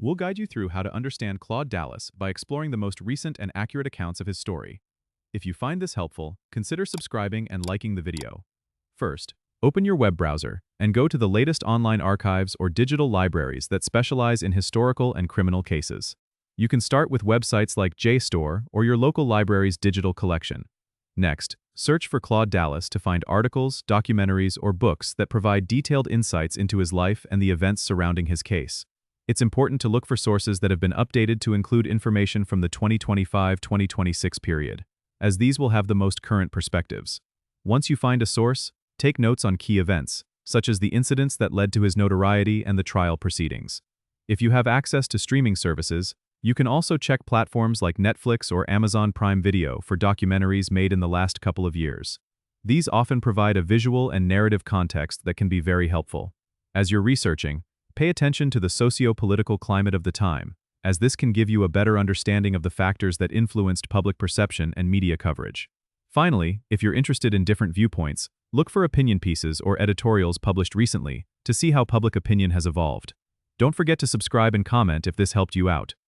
We'll guide you through how to understand Claude Dallas by exploring the most recent and accurate accounts of his story. If you find this helpful, consider subscribing and liking the video. First, open your web browser and go to the latest online archives or digital libraries that specialize in historical and criminal cases. You can start with websites like JSTOR or your local library's digital collection. Next, search for Claude Dallas to find articles, documentaries, or books that provide detailed insights into his life and the events surrounding his case. It's important to look for sources that have been updated to include information from the 2025-2026 period, as these will have the most current perspectives. Once you find a source, take notes on key events, such as the incidents that led to his notoriety and the trial proceedings. If you have access to streaming services, you can also check platforms like Netflix or Amazon Prime Video for documentaries made in the last couple of years. These often provide a visual and narrative context that can be very helpful. As you're researching, pay attention to the socio-political climate of the time, as this can give you a better understanding of the factors that influenced public perception and media coverage. Finally, if you're interested in different viewpoints, look for opinion pieces or editorials published recently to see how public opinion has evolved. Don't forget to subscribe and comment if this helped you out.